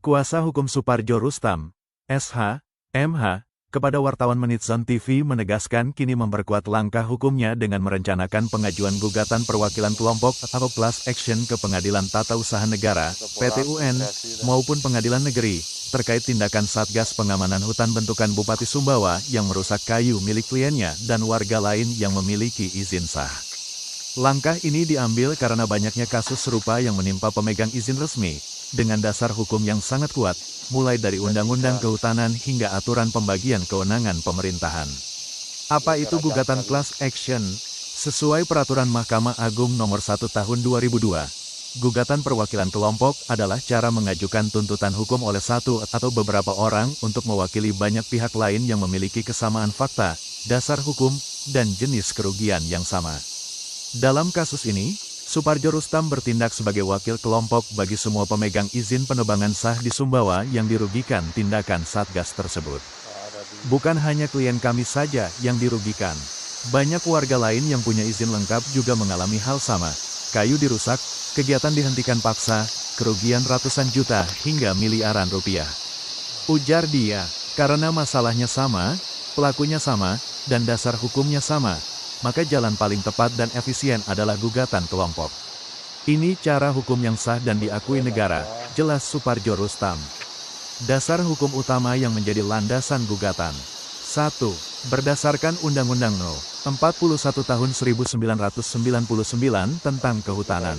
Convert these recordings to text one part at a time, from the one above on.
Kuasa Hukum Suparjo Rustam, SH, MH, kepada wartawan Menit Zone TV menegaskan kini memperkuat langkah hukumnya dengan merencanakan pengajuan gugatan perwakilan kelompok atau class action ke Pengadilan Tata Usaha Negara, PT-UN, maupun Pengadilan Negeri, terkait tindakan Satgas Pengamanan Hutan bentukan Bupati Sumbawa yang merusak kayu milik kliennya dan warga lain yang memiliki izin sah. Langkah ini diambil karena banyaknya kasus serupa yang menimpa pemegang izin resmi, dengan dasar hukum yang sangat kuat, mulai dari Undang-Undang Kehutanan hingga aturan pembagian kewenangan pemerintahan. Apa itu gugatan class action? Sesuai Peraturan Mahkamah Agung Nomor 1 Tahun 2002, gugatan perwakilan kelompok adalah cara mengajukan tuntutan hukum oleh satu atau beberapa orang untuk mewakili banyak pihak lain yang memiliki kesamaan fakta, dasar hukum, dan jenis kerugian yang sama. Dalam kasus ini, Suparjo Rustam bertindak sebagai wakil kelompok bagi semua pemegang izin penebangan sah di Sumbawa yang dirugikan tindakan Satgas tersebut. Bukan hanya klien kami saja yang dirugikan. Banyak warga lain yang punya izin lengkap juga mengalami hal sama. Kayu dirusak, kegiatan dihentikan paksa, kerugian ratusan juta hingga miliaran rupiah. Ujar dia, karena masalahnya sama, pelakunya sama, dan dasar hukumnya sama, maka jalan paling tepat dan efisien adalah gugatan kelompok. Ini cara hukum yang sah dan diakui negara, jelas Suparjo Rustam. Dasar hukum utama yang menjadi landasan gugatan. 1. Berdasarkan Undang-Undang No. 41 Tahun 1999 tentang Kehutanan.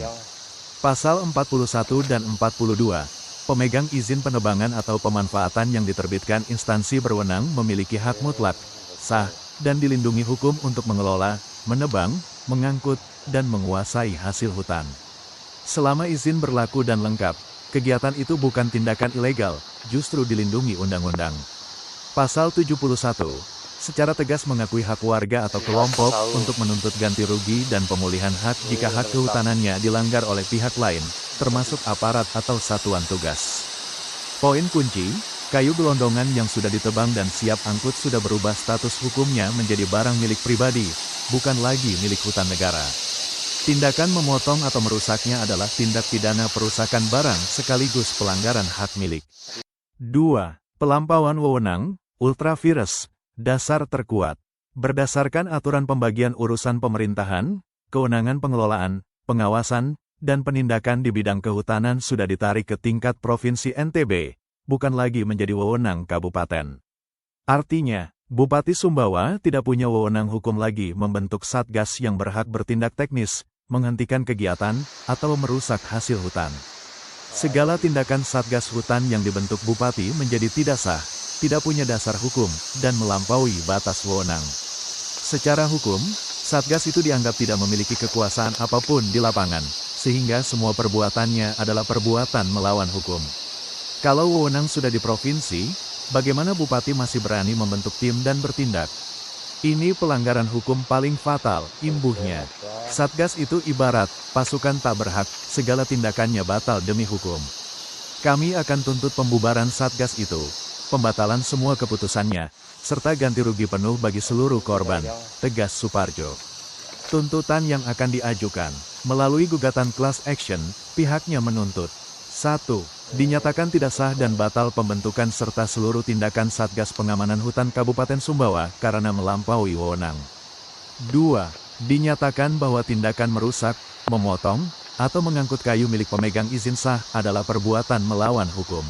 Pasal 41 dan 42, pemegang izin penebangan atau pemanfaatan yang diterbitkan instansi berwenang memiliki hak mutlak, sah, dan dilindungi hukum untuk mengelola, menebang, mengangkut, dan menguasai hasil hutan. Selama izin berlaku dan lengkap, kegiatan itu bukan tindakan ilegal, justru dilindungi undang-undang. Pasal 71, secara tegas mengakui hak warga atau kelompok untuk menuntut ganti rugi dan pemulihan hak jika hak kehutanannya dilanggar oleh pihak lain, termasuk aparat atau satuan tugas. Poin kunci, kayu gelondongan yang sudah ditebang dan siap angkut sudah berubah status hukumnya menjadi barang milik pribadi, bukan lagi milik hutan negara. Tindakan memotong atau merusaknya adalah tindak pidana perusakan barang sekaligus pelanggaran hak milik. 2. Pelampauan wewenang, ultra vires, dasar terkuat. Berdasarkan aturan pembagian urusan pemerintahan, kewenangan pengelolaan, pengawasan, dan penindakan di bidang kehutanan sudah ditarik ke tingkat Provinsi NTB, bukan lagi menjadi wewenang kabupaten. Artinya, Bupati Sumbawa tidak punya wewenang hukum lagi membentuk Satgas yang berhak bertindak teknis, menghentikan kegiatan, atau merusak hasil hutan. Segala tindakan Satgas hutan yang dibentuk Bupati menjadi tidak sah, tidak punya dasar hukum, dan melampaui batas wewenang. Secara hukum, Satgas itu dianggap tidak memiliki kekuasaan apapun di lapangan, sehingga semua perbuatannya adalah perbuatan melawan hukum. Kalau wewenang sudah di provinsi, bagaimana Bupati masih berani membentuk tim dan bertindak? Ini pelanggaran hukum paling fatal, imbuhnya. Satgas itu ibarat pasukan tak berhak, segala tindakannya batal demi hukum. Kami akan tuntut pembubaran Satgas itu, pembatalan semua keputusannya, serta ganti rugi penuh bagi seluruh korban, tegas Suparjo. Tuntutan yang akan diajukan, melalui gugatan class action, pihaknya menuntut 1. Dinyatakan tidak sah dan batal pembentukan serta seluruh tindakan Satgas Pengamanan Hutan Kabupaten Sumbawa karena melampaui wewenang. 2. Dinyatakan bahwa tindakan merusak, memotong, atau mengangkut kayu milik pemegang izin sah adalah perbuatan melawan hukum.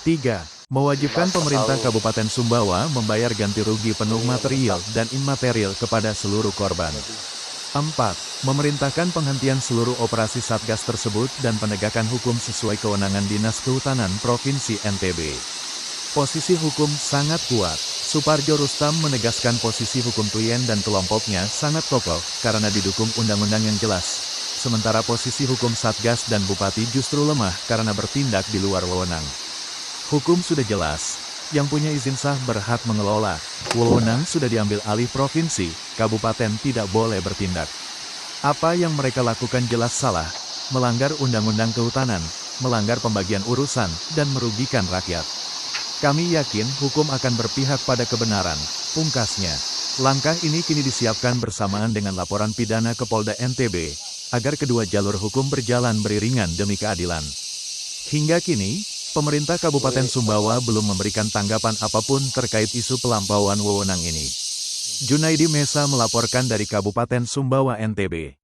3. Mewajibkan pemerintah Kabupaten Sumbawa membayar ganti rugi penuh material dan imaterial kepada seluruh korban. 4. Memerintahkan penghentian seluruh operasi Satgas tersebut dan penegakan hukum sesuai kewenangan Dinas Kehutanan Provinsi NTB. Posisi hukum sangat kuat. Suparjo Rustam menegaskan posisi hukum klien dan kelompoknya sangat kokoh karena didukung undang-undang yang jelas. Sementara posisi hukum Satgas dan Bupati justru lemah karena bertindak di luar wewenang. Hukum sudah jelas. Yang punya izin sah berhak mengelola, wewenang sudah diambil alih provinsi, kabupaten tidak boleh bertindak. Apa yang mereka lakukan jelas salah, melanggar undang-undang kehutanan, melanggar pembagian urusan, dan merugikan rakyat. Kami yakin hukum akan berpihak pada kebenaran, pungkasnya. Langkah ini kini disiapkan bersamaan dengan laporan pidana ke Polda NTB, agar kedua jalur hukum berjalan beriringan demi keadilan. Hingga kini, Pemerintah Kabupaten Sumbawa belum memberikan tanggapan apapun terkait isu pelampauan wewenang ini. Junaidi Mesa melaporkan dari Kabupaten Sumbawa, NTB.